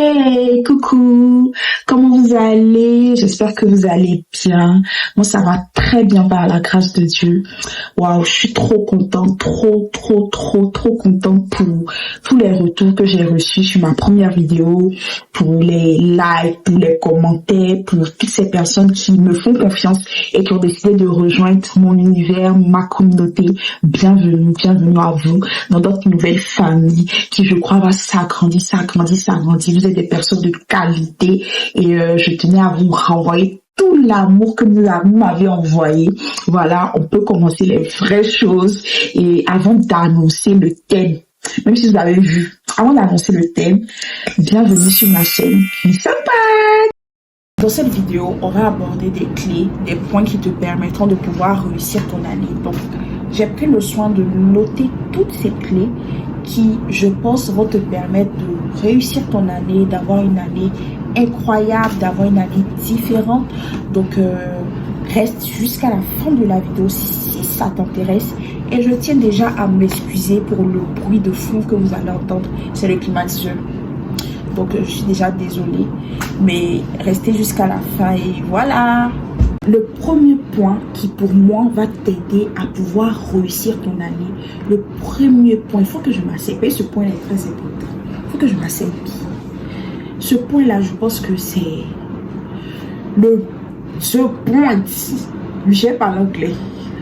Hey, coucou, comment vous allez? J'espère que vous allez bien. Moi, ça va très bien par la grâce de Dieu. Waouh, je suis trop contente, trop contente pour tous les retours que j'ai reçus sur ma première vidéo, pour les likes, pour les commentaires, pour toutes ces personnes qui me font confiance et qui ont décidé de rejoindre mon univers, ma communauté. Bienvenue à vous dans notre nouvelle famille qui, je crois, va s'agrandir. Vous êtes des personnes de qualité et je tenais à vous renvoyer tout l'amour que vous m'avez envoyé. Voilà, on peut commencer les vraies choses. Et avant d'annoncer le thème, même si vous avez vu, avant d'annoncer le thème, bienvenue sur ma chaîne qui s'appelle. Dans cette vidéo, on va aborder des clés, des points qui te permettront de pouvoir réussir ton année. Donc, j'ai pris le soin de noter toutes ces clés qui, je pense, vont te permettre de réussir ton année, d'avoir une année incroyable, d'avoir une année différente. Donc, reste jusqu'à la fin de la vidéo si ça t'intéresse. Et je tiens déjà à m'excuser pour le bruit de fond que vous allez entendre. C'est le climatiseur. Donc, je suis déjà désolée. Mais restez jusqu'à la fin et voilà. Le premier point qui pour moi va t'aider à pouvoir réussir ton année, le premier point, il faut que je m'asseye. Ce point est très important. Il faut que je m'asseye. Ce point-là, je pense que c'est ce point. J'ai pas l'anglais.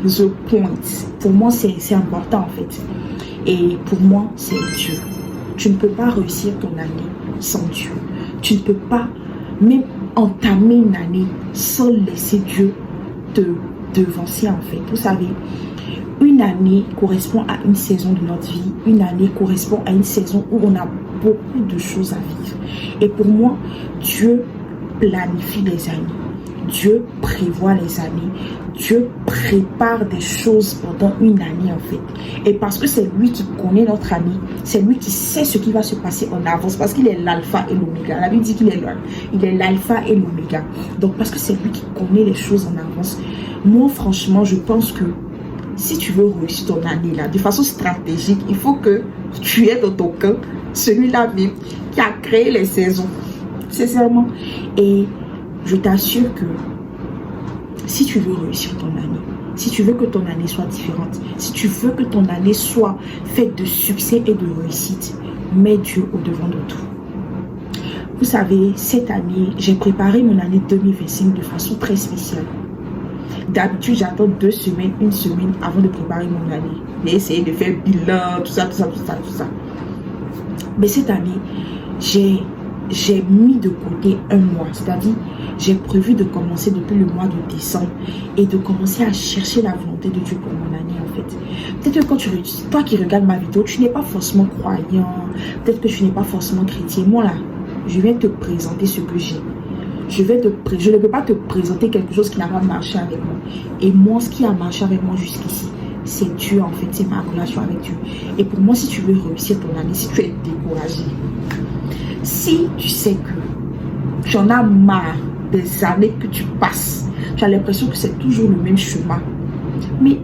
The point. Pour moi, c'est important en fait. Et pour moi, c'est Dieu. Tu ne peux pas réussir ton année sans Dieu. Tu ne peux pas même entamer une année sans laisser Dieu te devancer en fait. Vous savez, une année correspond à une saison de notre vie. Une année correspond à une saison où on a beaucoup de choses à vivre. Et pour moi, Dieu planifie les années. Dieu prévoit les années. Dieu prépare des choses pendant une année en fait. Et parce que c'est lui qui connaît notre année, c'est lui qui sait ce qui va se passer en avance parce qu'il est l'alpha et l'oméga. La Bible dit qu'il est l'alpha et l'oméga. Donc parce que c'est lui qui connaît les choses en avance. Moi franchement, je pense que si tu veux réussir ton année là, de façon stratégique, il faut que tu aies dans ton cœur celui-là même qui a créé les saisons. Sincèrement. Et je t'assure que si tu veux réussir ton année, si tu veux que ton année soit différente, si tu veux que ton année soit faite de succès et de réussite, mets Dieu au devant de tout. Vous savez, cette année, j'ai préparé mon année 2025 de façon très spéciale. D'habitude, j'attends 2 semaines, 1 semaine avant de préparer mon année. J'ai essayé de faire bilan, tout ça. Mais cette année, j'ai mis de côté 1 mois, c'est-à-dire j'ai prévu de commencer depuis le mois de décembre et de commencer à chercher la volonté de Dieu pour mon année en fait. Peut-être que toi qui regardes ma vidéo, tu n'es pas forcément croyant, peut-être que tu n'es pas forcément chrétien. Moi là, je viens te présenter ce que j'ai. Je ne peux pas te présenter quelque chose qui n'a pas marché avec moi. Et moi, ce qui a marché avec moi jusqu'ici, c'est Dieu en fait, c'est ma relation avec Dieu. Et pour moi, si tu veux réussir ton année, si tu es découragé, si tu sais que tu en as marre des années que tu passes, tu as l'impression que c'est toujours le même chemin, mais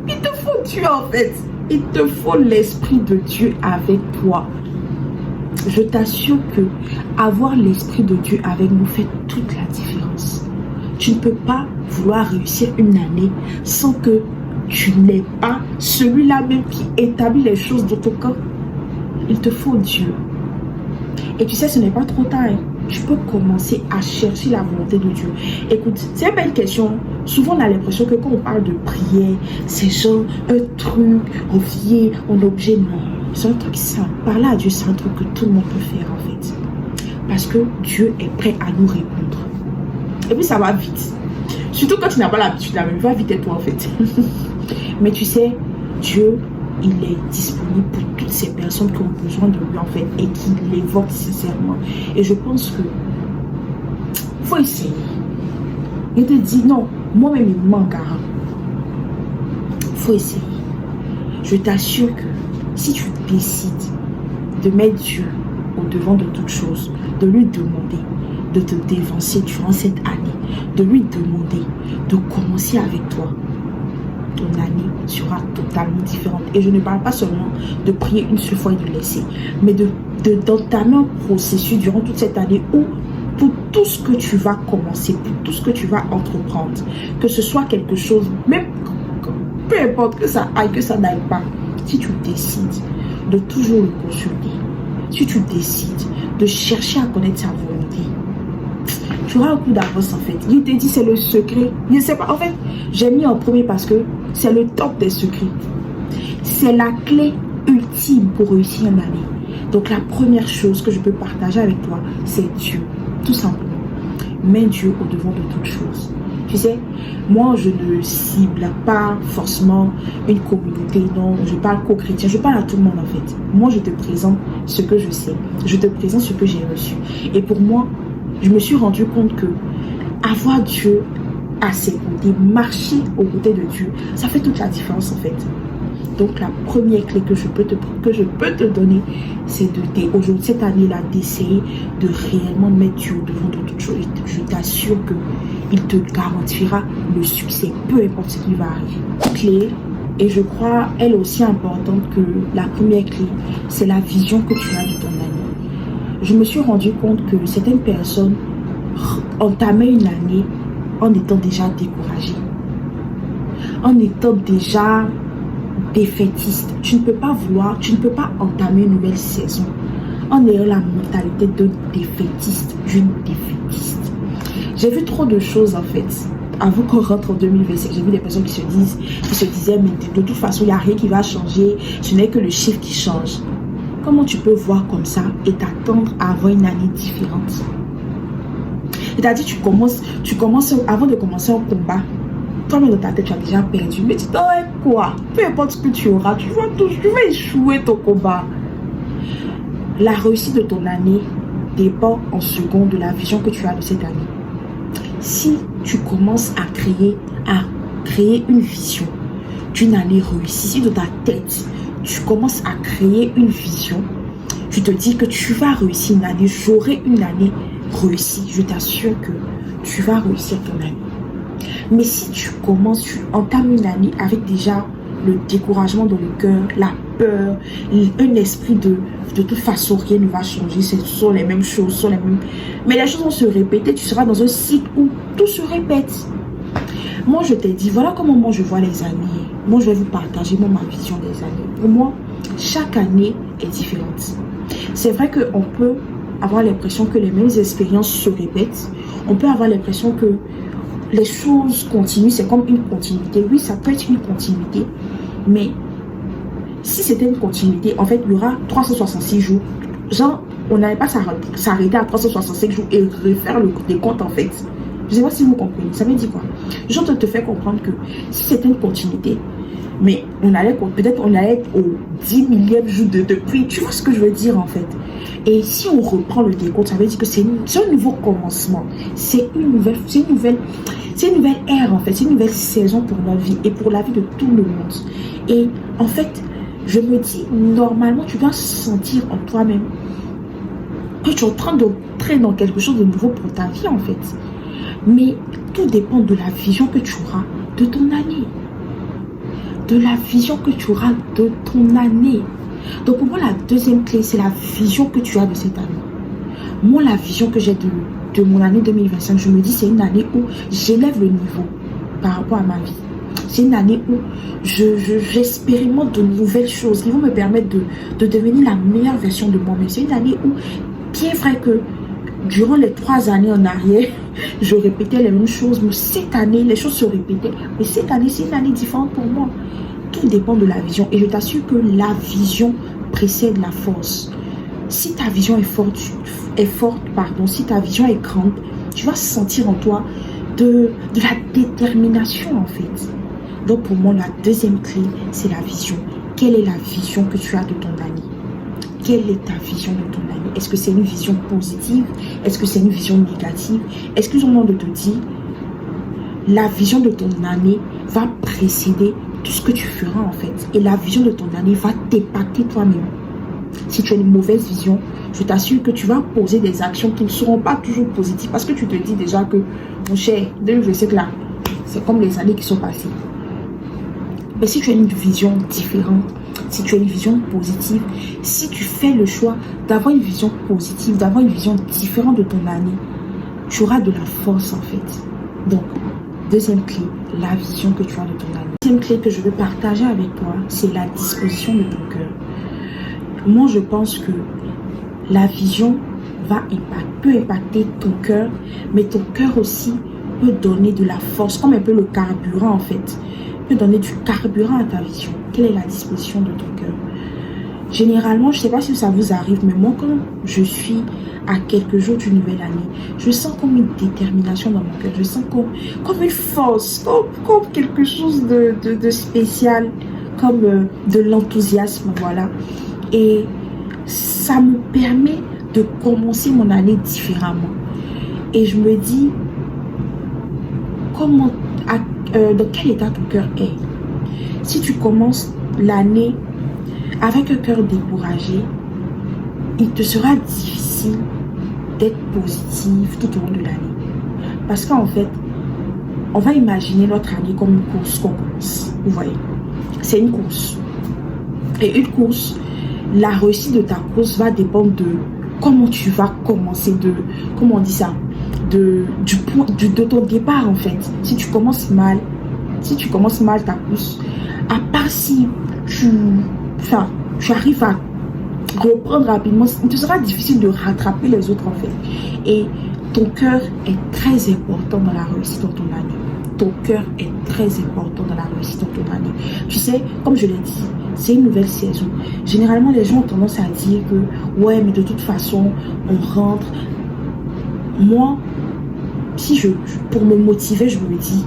il te faut Dieu en fait, il te faut l'esprit de Dieu avec toi. Je t'assure que avoir l'esprit de Dieu avec nous fait toute la différence. Tu ne peux pas vouloir réussir une année sans que tu n'aies pas celui-là même qui établit les choses dans ton cœur. Il te faut Dieu. Et tu sais, ce n'est pas trop tard. Tu peux commencer à chercher la volonté de Dieu. Écoute, c'est pas une question. Souvent, on a l'impression que quand on parle de prière, c'est genre un truc, on vient, on est obligé. Non, c'est un truc simple. Parler à Dieu, c'est un truc que tout le monde peut faire en fait. Parce que Dieu est prêt à nous répondre. Et puis, ça va vite. Surtout quand tu n'as pas l'habitude, la même va vite et toi en fait. Mais tu sais, Dieu, il est disponible pour toutes ces personnes qui ont besoin de lui en fait et qui l'évoquent sincèrement. Et je pense que faut essayer. Il te dit non, moi-même il me manque. Faut essayer. Je t'assure que si tu décides de mettre Dieu au devant de toutes choses, de lui demander de te dévancer durant cette année, de lui demander de commencer avec toi, ton année sera totalement différente. Et je ne parle pas seulement de prier une seule fois et de laisser, mais de d'entamer un processus durant toute cette année où pour tout ce que tu vas commencer, pour tout ce que tu vas entreprendre, que ce soit quelque chose, même peu importe que ça aille, que ça n'aille pas, si tu décides de toujours le consulter, si tu décides de chercher à connaître sa volonté, tu auras un coup d'avance en fait. Il te dit c'est le secret. Je ne sais pas, en fait, j'ai mis en premier parce que c'est le top des secrets. C'est la clé ultime pour réussir une année. Donc la première chose que je peux partager avec toi, c'est Dieu. Tout simplement. Mets Dieu au devant de toute chose. Tu sais, moi je ne cible pas forcément une communauté, non, je parle qu'aux chrétiens, je parle à tout le monde en fait. Moi je te présente ce que je sais, je te présente ce que j'ai reçu. Et pour moi, je me suis rendu compte que avoir Dieu à ses côtés, marcher aux côtés de Dieu, ça fait toute la différence en fait. Donc la première clé que je peux te donner, c'est aujourd'hui, cette année-là, d'essayer de réellement mettre Dieu devant de toute chose. Je t'assure qu'il te garantira le succès, peu importe ce qui va arriver. Clé, et je crois elle aussi importante que la première clé, c'est la vision que tu as de ton année. Je me suis rendu compte que certaines personnes entamaient une année en étant déjà découragées, en étant déjà défaitiste. Tu ne peux pas entamer une nouvelle saison en ayant la mentalité d'un défaitiste, d'une défaitiste. J'ai vu trop de choses en fait. Avant qu'on rentre en 2025, j'ai vu des personnes qui se disaient mais de toute façon il n'y a rien qui va changer, ce n'est que le chiffre qui change. Comment tu peux voir comme ça et t'attendre à avoir une année différente? C'est-à-dire tu commences avant de commencer un combat. Toi-même dans ta tête, tu as déjà perdu. Mais tu t'en es quoi? Peu importe ce que tu auras, tu vas échouer ton combat. La réussite de ton année dépend en second de la vision que tu as de cette année. Si tu commences à créer une vision d'une année réussie, si dans ta tête, tu commences à créer une vision, tu te dis que tu vas réussir une année, j'aurai une année réussie, je t'assure que tu vas réussir ton année. Mais si tu entames une année avec déjà le découragement dans le cœur, la peur, un esprit de toute façon rien ne va changer, ce sont les mêmes choses, mais les choses vont se répéter, tu seras dans un cycle où tout se répète. Moi je t'ai dit, voilà comment moi je vois les années. Moi je vais vous partager ma vision des années. Pour moi, chaque année est différente. C'est vrai qu'on peut avoir l'impression que les mêmes expériences se répètent. On peut avoir l'impression que les choses continuent, c'est comme une continuité. Oui, ça peut être une continuité, mais si c'était une continuité, en fait, il y aura 366 jours. Genre, on n'allait pas s'arrêter à 365 jours et refaire le décompte, en fait. Je ne sais pas si vous comprenez. Ça veut dire quoi? Je te fais comprendre que si c'était une continuité, mais peut-être on allait être au 10 millième jour de prix. Tu vois ce que je veux dire, en fait? Et si on reprend le décompte, ça veut dire que c'est un nouveau commencement. C'est une nouvelle ère, en fait. C'est une nouvelle saison pour notre vie et pour la vie de tout le monde. Et en fait, je me dis, normalement, tu dois sentir en toi-même que tu es en train d'entrer dans quelque chose de nouveau pour ta vie, en fait. Mais tout dépend de la vision que tu auras de ton année. De la vision que tu auras de ton année. Donc pour moi, la deuxième clé, c'est la vision que tu as de cette année. Moi, la vision que j'ai de mon année 2025, je me dis, c'est une année où j'élève le niveau par rapport à ma vie. C'est une année où j'expérimente de nouvelles choses qui vont me permettre de devenir la meilleure version de moi-même. C'est une année où, bien vrai que durant les 3 années en arrière, je répétais les mêmes choses, mais cette année, les choses se répétaient. Mais cette année, c'est une année différente pour moi. Tout dépend de la vision. Et je t'assure que la vision précède la force. Si ta vision est forte, si ta vision est grande, tu vas sentir en toi de la détermination, en fait. Donc pour moi, la deuxième clé, c'est la vision. Quelle est la vision que tu as de ton année? Quelle est ta vision de ton année? Est-ce que c'est une vision positive? Est-ce que c'est une vision négative? Excuse-moi de te dire, la vision de ton année va précéder tout ce que tu feras, en fait. Et la vision de ton année va t'épater toi-même. Si tu as une mauvaise vision, je t'assure que tu vas poser des actions qui ne seront pas toujours positives parce que tu te dis déjà que, mon cher, 2027 là, c'est comme les années qui sont passées. Mais si tu as une vision différente, si tu as une vision positive, si tu fais le choix d'avoir une vision positive, d'avoir une vision différente de ton année, tu auras de la force en fait. Donc, deuxième clé, la vision que tu as de ton année. Deuxième clé que je veux partager avec toi, c'est la disposition de ton cœur. Moi, je pense que la vision peut impacter ton cœur, mais ton cœur aussi peut donner de la force, comme un peu le carburant en fait. Peut donner du carburant à ta vision. Quelle est la disposition de ton cœur? Généralement, je ne sais pas si ça vous arrive, mais moi, quand je suis à quelques jours d'une nouvelle année, je sens comme une détermination dans mon cœur. Je sens comme une force, comme quelque chose de spécial, comme de l'enthousiasme, voilà. Et ça me permet de commencer mon année différemment. Et je me dis, dans quel état ton cœur est? Si tu commences l'année avec un cœur découragé, il te sera difficile d'être positif tout au long de l'année. Parce qu'en fait, on va imaginer notre année comme une course qu'on commence. Vous voyez, c'est une course. Et une course, la réussite de ta course va dépendre de comment tu vas commencer, comment on dit ça, de ton départ en fait. Si tu commences mal ta course, à part si tu arrives à reprendre rapidement, il te sera difficile de rattraper les autres en fait. Et ton cœur est très important dans la réussite de ton année. Ton cœur est très important dans la réussite de ton année. Tu sais, comme je l'ai dit, c'est une nouvelle saison. Généralement, les gens ont tendance à dire que ouais, mais de toute façon, on rentre. Moi, pour me motiver, je me dis,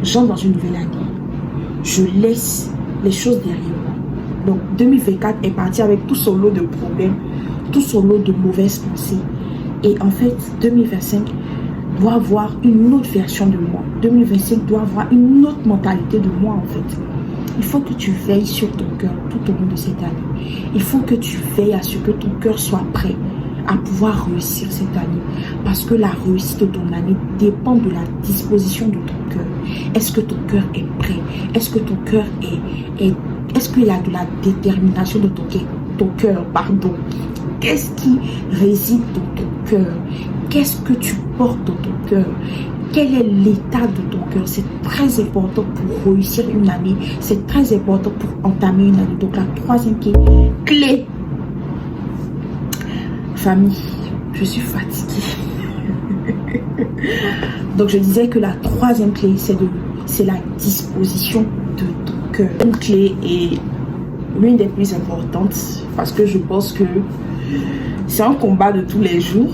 j'entre dans une nouvelle année. Je laisse les choses derrière moi. Donc, 2024 est parti avec tout son lot de problèmes, tout son lot de mauvaises pensées. Et en fait, 2025 doit avoir une autre version de moi. 2025 doit avoir une autre mentalité de moi en fait. Il faut que tu veilles sur ton cœur tout au long de cette année. Il faut que tu veilles à ce que ton cœur soit prêt à pouvoir réussir cette année. Parce que la réussite de ton année dépend de la disposition de ton cœur. Est-ce que ton cœur est prêt? Est-ce que ton cœur est-ce qu'il y a de la détermination de ton cœur, pardon. Qu'est-ce qui réside dans ton cœur? Qu'est-ce que tu portes dans ton cœur? Quel est l'état de ton cœur? C'est très important pour réussir une année. C'est très important pour entamer une année. Donc la troisième clé. Famille, je suis fatiguée. Donc je disais que la troisième clé, c'est la disposition de ton cœur. Une clé est l'une des plus importantes parce que je pense que c'est un combat de tous les jours.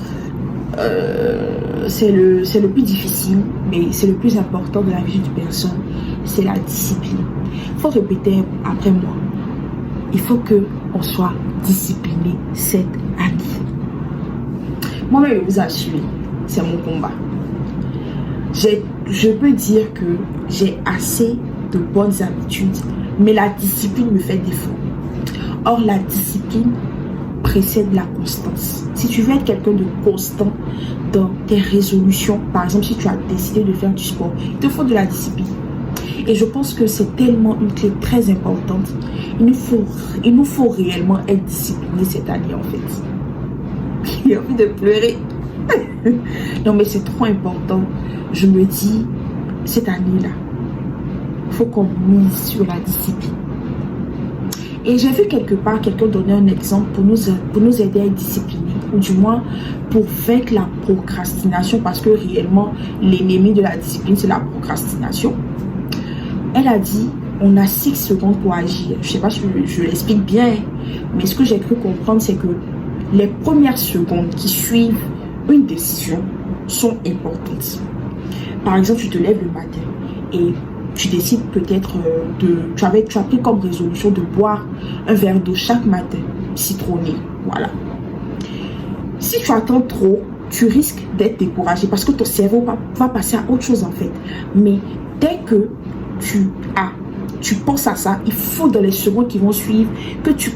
C'est le plus difficile, mais c'est le plus important de la vie d'une personne. C'est la discipline. Il faut répéter après moi. Il faut qu'on soit discipliné cette année. Moi-même, je vous assure, c'est mon combat. Je peux dire que j'ai assez de bonnes habitudes, mais la discipline me fait défaut. Or, la discipline précède la constance. Si tu veux être quelqu'un de constant dans tes résolutions, par exemple, si tu as décidé de faire du sport, il te faut de la discipline. Et je pense que c'est tellement une clé très importante. Il nous faut réellement être disciplinés cette année, en fait. J'ai envie de pleurer. Non, mais c'est trop important. Je me dis, cette année-là, il faut qu'on mise sur la discipline. Et j'ai vu quelque part quelqu'un donner un exemple pour nous aider à être disciplinés, ou du moins pour vaincre la procrastination, parce que réellement, l'ennemi de la discipline, c'est la procrastination. Elle a dit, on a 6 secondes pour agir. Je ne sais pas si je l'explique bien, mais ce que j'ai cru comprendre, c'est que les premières secondes qui suivent une décision sont importantes. Par exemple, tu te lèves le matin et tu décides peut-être tu as pris comme résolution de boire un verre d'eau chaque matin, citronné, voilà. Si tu attends trop, tu risques d'être découragé parce que ton cerveau va passer à autre chose en fait. Mais dès que tu penses à ça, il faut dans les secondes qui vont suivre que tu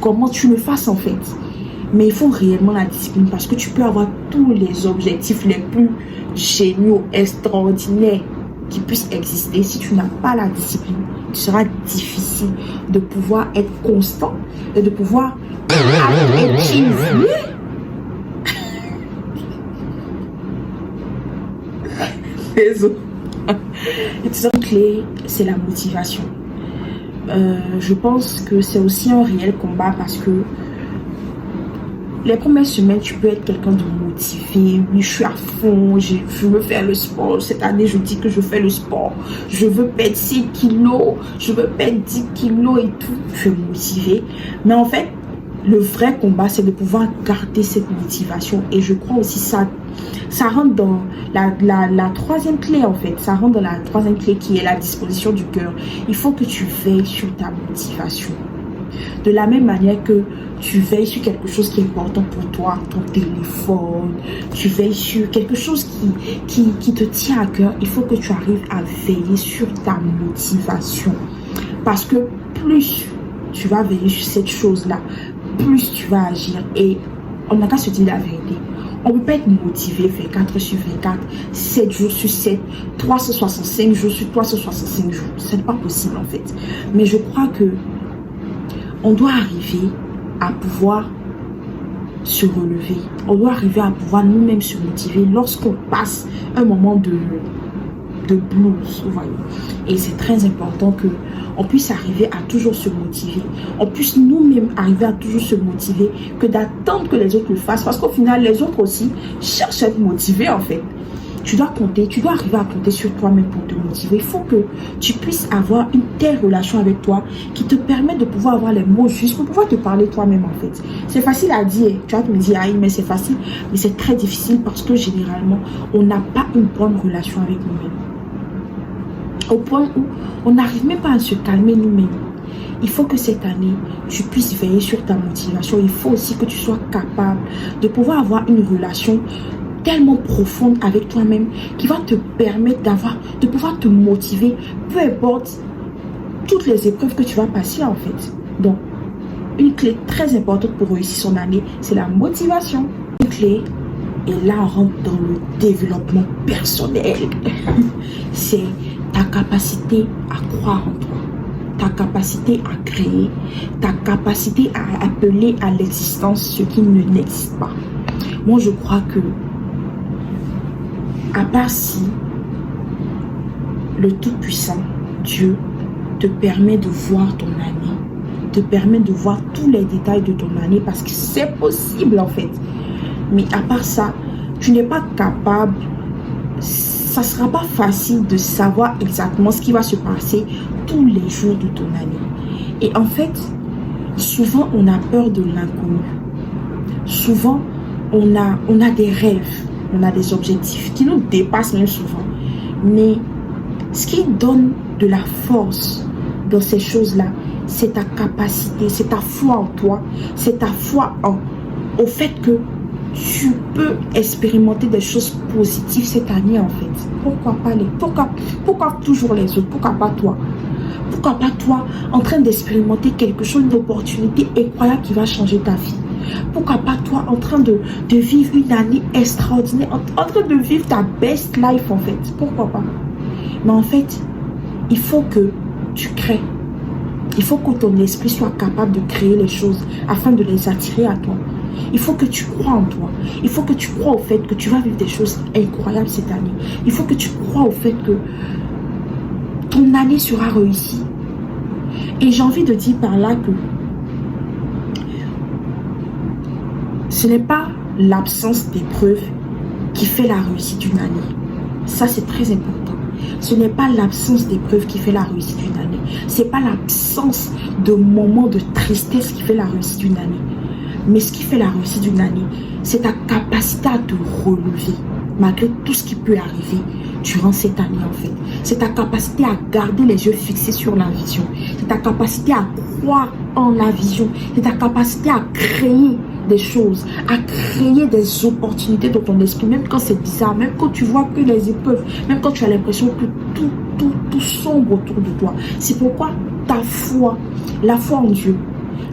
le fasses en fait. Mais il faut réellement la discipline parce que tu peux avoir tous les objectifs les plus géniaux, extraordinaires. qui puisse exister, si tu n'as pas la discipline, il sera difficile de pouvoir être constant et de pouvoir achieve. Désolé. La deuxième clé, c'est la motivation. Je pense que c'est aussi un réel combat parce que les premières semaines, tu peux être quelqu'un de motivé. Oui, je suis à fond, je veux faire le sport. Cette année, je dis que je fais le sport. Je veux perdre 6 kilos, je veux perdre 10 kilos et tout. Je suis motivée. Mais en fait, le vrai combat, c'est de pouvoir garder cette motivation. Et je crois aussi ça rentre dans la troisième clé en fait. Ça rentre dans la troisième clé qui est la disposition du cœur. Il faut que tu veilles sur ta motivation. De la même manière que tu veilles sur quelque chose qui est important pour toi, ton téléphone, tu veilles sur quelque chose qui te tient à cœur, il faut que tu arrives à veiller sur ta motivation. Parce que plus tu vas veiller sur cette chose-là, plus tu vas agir. Et on n'a qu'à se dire la vérité. On ne peut pas être motivé 24 sur 24, 7 jours sur 7, 365 jours sur 365 jours. Ce n'est pas possible en fait. Mais je crois que on doit arriver à pouvoir se relever. On doit arriver à pouvoir nous-mêmes se motiver lorsqu'on passe un moment de blues, vous voyez. Et c'est très important que on puisse arriver à toujours se motiver. On puisse nous-mêmes arriver à toujours se motiver que d'attendre que les autres le fassent. Parce qu'au final, les autres aussi cherchent à être motivés en fait. Tu dois compter, tu dois arriver à compter sur toi-même pour te motiver. Il faut que tu puisses avoir une telle relation avec toi qui te permet de pouvoir avoir les mots justes pour pouvoir te parler toi-même en fait. C'est facile à dire, tu vas te me dire, ah, mais c'est facile, mais c'est très difficile parce que généralement, on n'a pas une bonne relation avec nous-mêmes. Au point où on n'arrive même pas à se calmer nous-mêmes. Il faut que cette année, tu puisses veiller sur ta motivation. Il faut aussi que tu sois capable de pouvoir avoir une relation tellement profonde avec toi-même qui va te permettre de pouvoir te motiver, peu importe toutes les épreuves que tu vas passer en fait. Donc, une clé très importante pour réussir son année, c'est la motivation. Une clé, et là on rentre dans le développement personnel, c'est ta capacité à croire en toi, ta capacité à créer, ta capacité à appeler à l'existence ce qui ne n'existe pas. Moi, je crois que, à part si le Tout-Puissant, Dieu, te permet de voir ton année, te permet de voir tous les détails de ton année, parce que c'est possible en fait. Mais à part ça, tu n'es pas capable, ça ne sera pas facile de savoir exactement ce qui va se passer tous les jours de ton année. Et en fait, souvent on a peur de l'inconnu. Souvent, on a des rêves, on a des objectifs qui nous dépassent même souvent. Mais ce qui donne de la force dans ces choses-là, c'est ta capacité, c'est ta foi en toi, c'est ta foi au fait que tu peux expérimenter des choses positives cette année en fait. Pourquoi pas pourquoi toujours les autres? Pourquoi pas toi? Pourquoi pas toi en train d'expérimenter quelque chose, une opportunité incroyable qui va changer ta vie? Pourquoi pas toi en train de vivre une année extraordinaire, en train de vivre ta best life en fait? Pourquoi pas? Mais en fait, il faut que tu crées. Il faut que ton esprit soit capable de créer les choses afin de les attirer à toi. Il faut que tu crois en toi. Il faut que tu crois au fait que tu vas vivre des choses incroyables cette année. Il faut que tu crois au fait que ton année sera réussie. Et j'ai envie de dire par là que ce n'est pas l'absence d'épreuves qui fait la réussite d'une année. Ça, c'est très important. Ce n'est pas l'absence d'épreuves qui fait la réussite d'une année. Ce n'est pas l'absence de moments de tristesse qui fait la réussite d'une année. Mais ce qui fait la réussite d'une année, c'est ta capacité à te relever malgré tout ce qui peut arriver durant cette année en fait. C'est ta capacité à garder les yeux fixés sur la vision. C'est ta capacité à croire en la vision. C'est ta capacité à créer des choses, à créer des opportunités dans ton esprit, même quand c'est bizarre, même quand tu vois que les épreuves, même quand tu as l'impression que tout sombre autour de toi. C'est pourquoi ta foi, la foi en Dieu,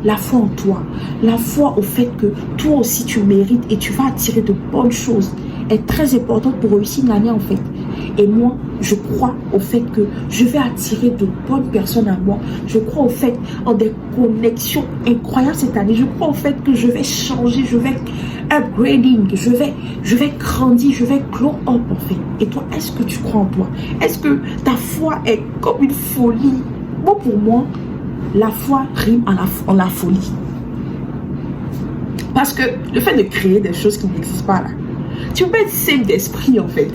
la foi en toi, la foi au fait que toi aussi tu mérites et tu vas attirer de bonnes choses est très importante pour réussir une année en fait. Et moi, je crois au fait que je vais attirer de bonnes personnes à moi. Je crois au fait en des connexions incroyables cette année. Je crois au fait que je vais changer, je vais upgrading, je vais grandir, je vais glow up en fait. Et toi, est-ce que tu crois en toi? Est-ce que ta foi est comme une folie? Bon, pour moi, la foi rime en la folie. Parce que le fait de créer des choses qui n'existent pas là, tu peux être simple d'esprit en fait.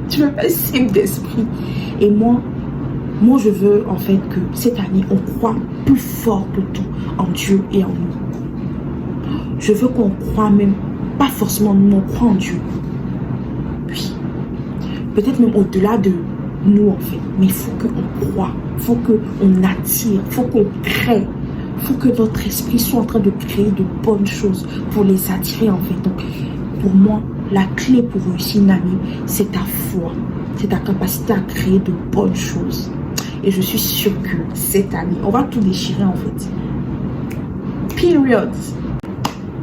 Tu peux pas être simple d'esprit. Et moi, je veux en fait que cette année, on croit plus fort que tout en Dieu et en nous. Je veux qu'on croit même, pas forcément nous, on croit en Dieu. Oui. Peut-être même au-delà de nous en fait. Mais il faut qu'on croit. Il faut qu'on attire. Il faut qu'on crée. Il faut que notre esprit soit en train de créer de bonnes choses pour les attirer en fait. Donc, pour moi, la clé pour réussir une année, c'est ta foi. C'est ta capacité à créer de bonnes choses. Et je suis sûre que cette année, on va tout déchirer en fait. Period.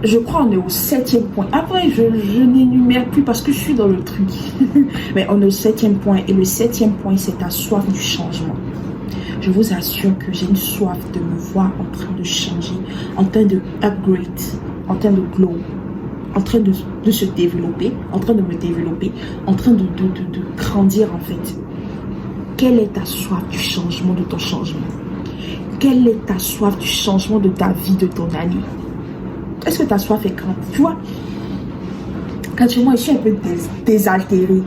Je crois qu'on est au 7e point. Après, je n'énumère plus parce que je suis dans le truc. Mais on est au 7e point. Et le 7e point, c'est ta soif du changement. Je vous assure que j'ai une soif de me voir en train de changer, en train de upgrade, en train de glow, en train de se développer, en train de me développer, en train de grandir en fait. Quelle est ta soif du changement de ton changement? Quelle est ta soif du changement de ta vie, de ton année? Est-ce que ta soif est grande? Tu vois, quand tu vois, je suis un peu désaltérée.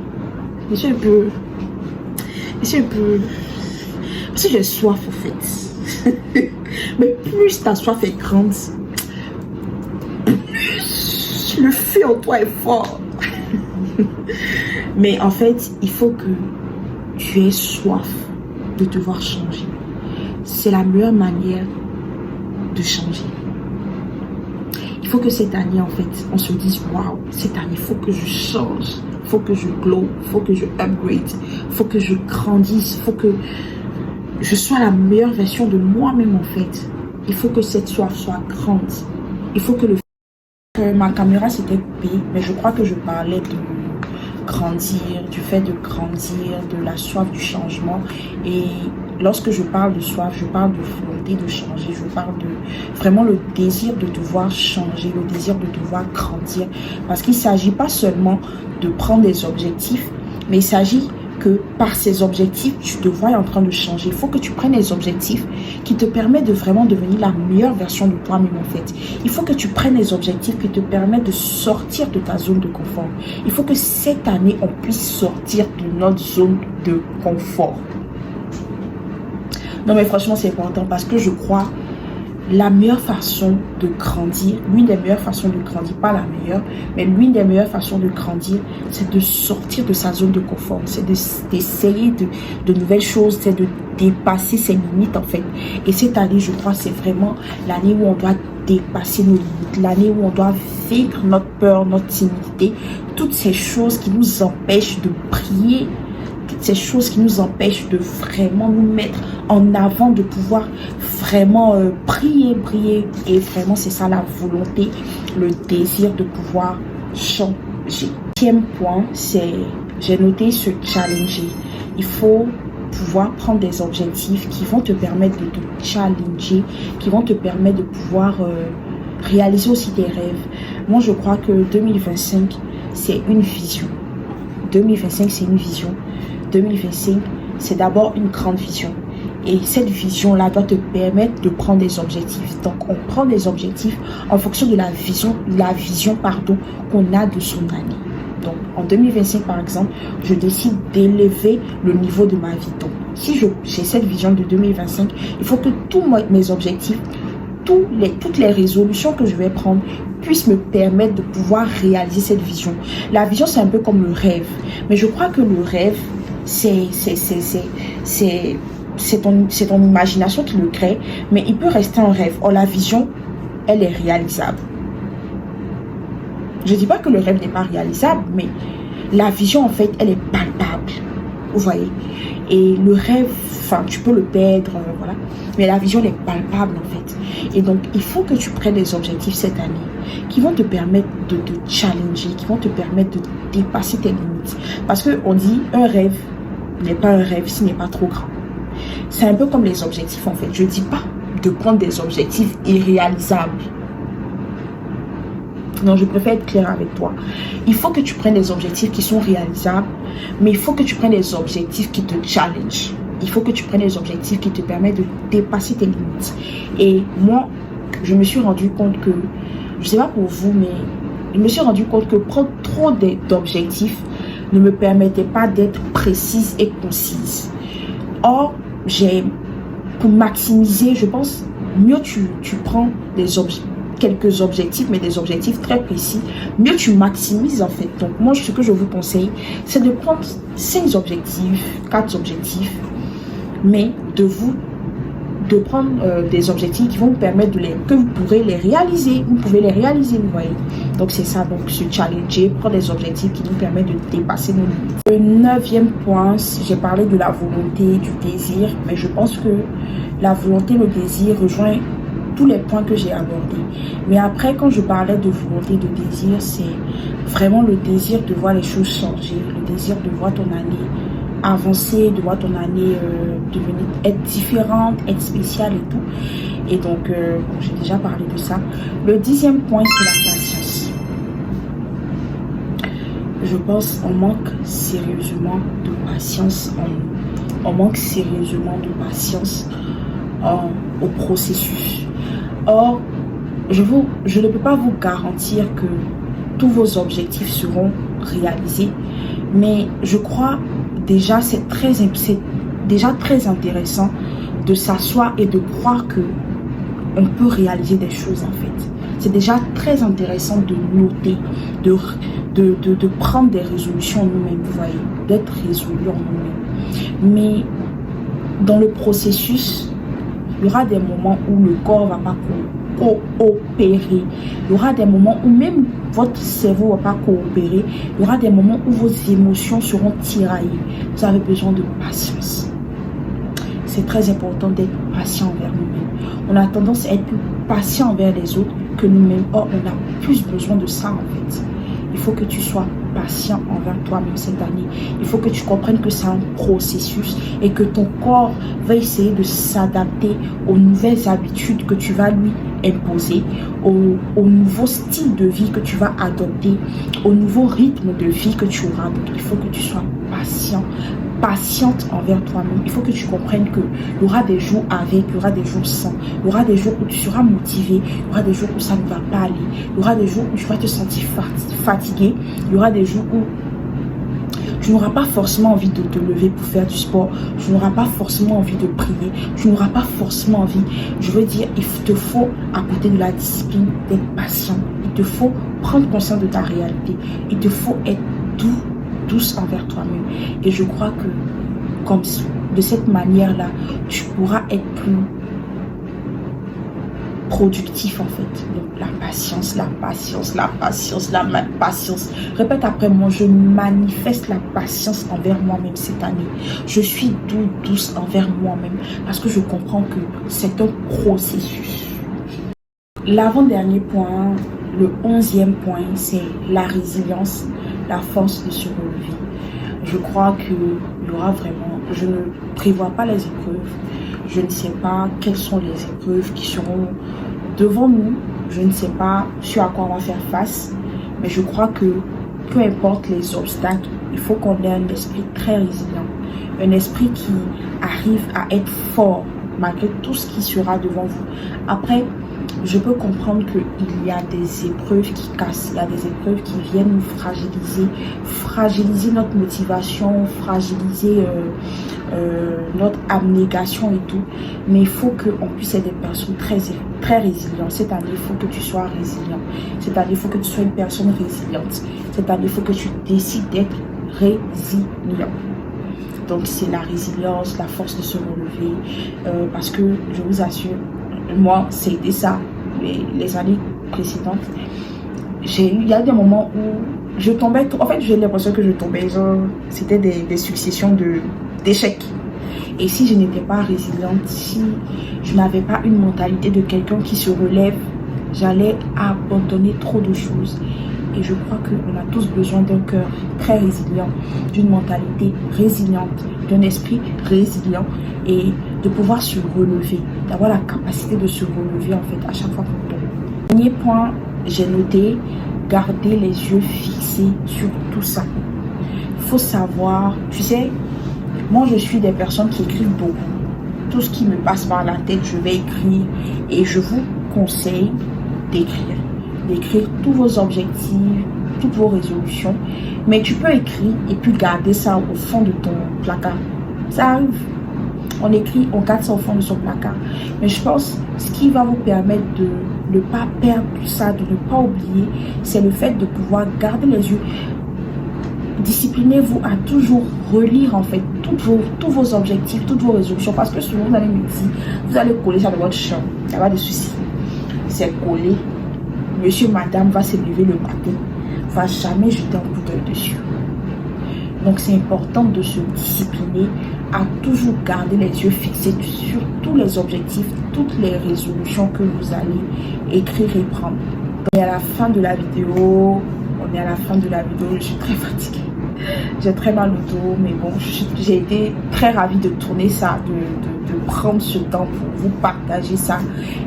Je suis un peu... Parce que j'ai soif en fait. Mais plus ta soif est grande, plus le feu en toi est fort. Mais en fait, il faut que tu aies soif de te voir changer. C'est la meilleure manière de changer. Il faut que cette année, en fait, on se dise, waouh, cette année, il faut que je change. Il faut que je glow. Il faut que je upgrade. Il faut que je grandisse. Il faut que je sois la meilleure version de moi-même, en fait. Il faut que cette soif soit grande. Il faut que ma caméra s'était coupée, mais je crois que je parlais de grandir, du fait de grandir, de la soif du changement. Et lorsque je parle de soif, je parle de volonté de changer, je parle de vraiment le désir de devoir changer, le désir de devoir grandir. Parce qu'il ne s'agit pas seulement de prendre des objectifs, mais il s'agit que par ces objectifs, tu te vois en train de changer. Il faut que tu prennes des objectifs qui te permettent de vraiment devenir la meilleure version de toi-même en fait. Il faut que tu prennes des objectifs qui te permettent de sortir de ta zone de confort. Il faut que cette année, on puisse sortir de notre zone de confort. Non mais franchement, c'est important parce que je crois la meilleure façon de grandir, l'une des meilleures façons de grandir, pas la meilleure, mais l'une des meilleures façons de grandir, c'est de sortir de sa zone de confort, c'est d'essayer de nouvelles choses, c'est de dépasser ses limites en fait. Et cette année, je crois, c'est vraiment l'année où on doit dépasser nos limites, l'année où on doit vaincre notre peur, notre timidité, toutes ces choses qui nous empêchent de prier, toutes ces choses qui nous empêchent de vraiment nous mettre en avant, de pouvoir vraiment prier. Et vraiment, c'est ça la volonté, le désir de pouvoir changer. 10e point, c'est, j'ai noté se challenger. Il faut pouvoir prendre des objectifs qui vont te permettre de te challenger, qui vont te permettre de pouvoir réaliser aussi tes rêves. Moi, je crois que 2025, c'est une vision. 2025, c'est une vision. 2025, c'est d'abord une grande vision. Et cette vision-là doit te permettre de prendre des objectifs. Donc, on prend des objectifs en fonction de la vision qu'on a de son année. Donc, en 2025, par exemple, je décide d'élever le niveau de ma vie. Donc, si j'ai cette vision de 2025, il faut que tous mes objectifs, toutes les résolutions que je vais prendre puissent me permettre de pouvoir réaliser cette vision. La vision, c'est un peu comme le rêve. Mais je crois que le rêve, c'est ton imagination qui le crée, mais il peut rester un rêve. Or, la vision, elle est réalisable. Je ne dis pas que le rêve n'est pas réalisable, mais la vision, en fait, elle est palpable. Vous voyez? Et le rêve, enfin, tu peux le perdre, voilà. Mais la vision, elle est palpable, en fait. Et donc, il faut que tu prennes des objectifs cette année qui vont te permettre de te challenger, qui vont te permettre de dépasser tes limites. Parce qu'on dit, un rêve n'est pas un rêve s'il n'est pas trop grand. C'est un peu comme les objectifs, en fait. Je ne dis pas de prendre des objectifs irréalisables. Non, je préfère être claire avec toi. Il faut que tu prennes des objectifs qui sont réalisables, mais il faut que tu prennes des objectifs qui te challenge. Il faut que tu prennes des objectifs qui te permettent de dépasser tes limites. Et moi, je me suis rendu compte que, je ne sais pas pour vous, mais je me suis rendu compte que prendre trop d'objectifs ne me permettait pas d'être précise et concise. Or, pour maximiser, je pense, mieux tu prends quelques objectifs, mais des objectifs très précis, mieux tu maximises en fait. Donc moi, ce que je vous conseille, c'est de prendre 5 objectifs, 4 objectifs, mais de prendre des objectifs qui vont vous permettre que vous pourrez les réaliser. Vous pouvez les réaliser, vous voyez. Donc c'est ça, donc se challenger, prendre des objectifs qui nous permettent de dépasser nos limites. Le 9e point, j'ai parlé de la volonté, du désir, mais je pense que la volonté, le désir rejoint tous les points que j'ai abordés. Mais après, quand je parlais de volonté, de désir, c'est vraiment le désir de voir les choses changer, le désir de voir ton année avancer, de voir ton année être différente, être spéciale et tout. Et donc, j'ai déjà parlé de ça. Le 10e point, c'est la patience. Je pense qu'on manque sérieusement de patience en nous. On manque sérieusement de patience au processus. Or, je ne peux pas vous garantir que tous vos objectifs seront réalisés, mais je crois déjà c'est déjà très intéressant de s'asseoir et de croire que on peut réaliser des choses en fait. C'est déjà très intéressant de noter, de prendre des résolutions en nous-mêmes, vous voyez, d'être résolu en nous-mêmes. Mais dans le processus, il y aura des moments où le corps ne va pas coopérer. Il y aura des moments où même votre cerveau ne va pas coopérer. Il y aura des moments où vos émotions seront tiraillées. Vous avez besoin de patience. C'est très important d'être patient envers nous-mêmes. On a tendance à être plus patient envers les autres que nous-mêmes. Or, on a plus besoin de ça en fait. Il faut que tu sois patient envers toi-même cette année. Il faut que tu comprennes que c'est un processus et que ton corps va essayer de s'adapter aux nouvelles habitudes que tu vas lui imposer, au nouveau style de vie que tu vas adopter, au nouveau rythme de vie que tu auras. Donc, il faut que tu sois patiente envers toi-même. Il faut que tu comprennes qu'il y aura des jours avec, il y aura des jours sans. Il y aura des jours où tu seras motivé, il y aura des jours où ça ne va pas aller. Il y aura des jours où tu vas te sentir fatigué. Il y aura des jours où tu n'auras pas forcément envie de te lever pour faire du sport. Tu n'auras pas forcément envie de prier. Tu n'auras pas forcément envie. Je veux dire, il te faut, à côté de la discipline, d'être patient. Il te faut prendre conscience de ta réalité. Il te faut être douce envers toi-même. Et je crois que comme de cette manière-là, tu pourras être plus productif en fait. Donc la patience, la patience, la patience, la patience. Répète après moi, je manifeste la patience envers moi-même cette année. Je suis douce envers moi-même parce que je comprends que c'est un processus. L'avant-dernier point, le 11e point, c'est la résilience, la force de se relever. Je crois qu'il y aura vraiment, je ne prévois pas les épreuves, je ne sais pas quelles sont les épreuves qui seront devant nous, je ne sais pas sur à quoi on va faire face, mais je crois que peu importe les obstacles, il faut qu'on ait un esprit très résilient, un esprit qui arrive à être fort malgré tout ce qui sera devant vous. Après, je peux comprendre qu'il y a des épreuves qui cassent, il y a des épreuves qui viennent nous fragiliser notre motivation, fragiliser notre abnégation et tout. Mais il faut qu'on puisse être des personnes très résilientes. Cette année, il faut que tu sois résilient. Cette année, il faut que tu sois une personne résiliente. Cette année, il faut que tu décides d'être résilient. Donc, c'est la résilience, la force de se relever. Parce que, je vous assure, moi, c'était ça les années précédentes. Il y a des moments où je tombais, en fait, j'ai l'impression que je tombais, genre, c'était des successions d'échecs. Et si je n'étais pas résiliente, si je n'avais pas une mentalité de quelqu'un qui se relève, j'allais abandonner trop de choses. Et je crois qu'on a tous besoin d'un cœur très résilient, d'une mentalité résiliente, d'un esprit résilient et de pouvoir se relever, d'avoir la capacité de se relever en fait à chaque fois qu'on tombe. Premier point, j'ai noté, garder les yeux fixés sur tout ça. Il faut savoir, tu sais, moi je suis des personnes qui écrivent beaucoup. Tout ce qui me passe par la tête, je vais écrire et je vous conseille d'écrire tous vos objectifs, toutes vos résolutions. Mais tu peux écrire et puis garder ça au fond de ton placard. Ça arrive. On écrit, on garde ça au fond de son placard. Mais je pense ce qui va vous permettre de ne pas perdre ça, de ne pas oublier, c'est le fait de pouvoir garder les yeux. Disciplinez-vous à toujours relire en fait tous vos objectifs, toutes vos résolutions. Parce que souvent vous allez me dire, vous allez coller ça dans votre chambre. Il n'y a pas de souci. C'est collé. Monsieur, madame va se lever le matin, va jamais jeter un coup d'œil dessus. Donc c'est important de se discipliner à toujours garder les yeux fixés sur tous les objectifs, toutes les résolutions que vous allez écrire et prendre. On est à la fin de la vidéo, je suis très fatiguée. J'ai très mal au dos, mais bon, j'ai été très ravie de tourner ça, de prendre ce temps pour vous partager ça.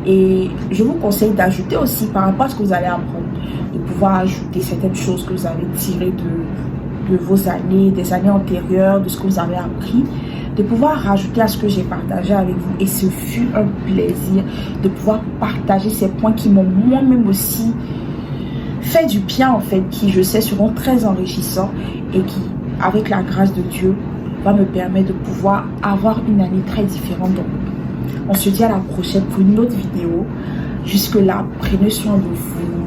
Et je vous conseille d'ajouter aussi par rapport à ce que vous allez apprendre, de pouvoir ajouter certaines choses que vous avez tirées de vos années, des années antérieures, de ce que vous avez appris, de pouvoir rajouter à ce que j'ai partagé avec vous. Et ce fut un plaisir de pouvoir partager ces points qui m'ont moi-même aussi fait du bien en fait, qui je sais seront très enrichissants et qui, avec la grâce de Dieu, va me permettre de pouvoir avoir une année très différente. Donc, on se dit à la prochaine pour une autre vidéo. Jusque là, prenez soin de vous,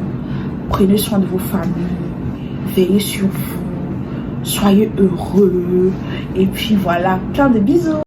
prenez soin de vos familles, veillez sur vous, soyez heureux et puis voilà, plein de bisous.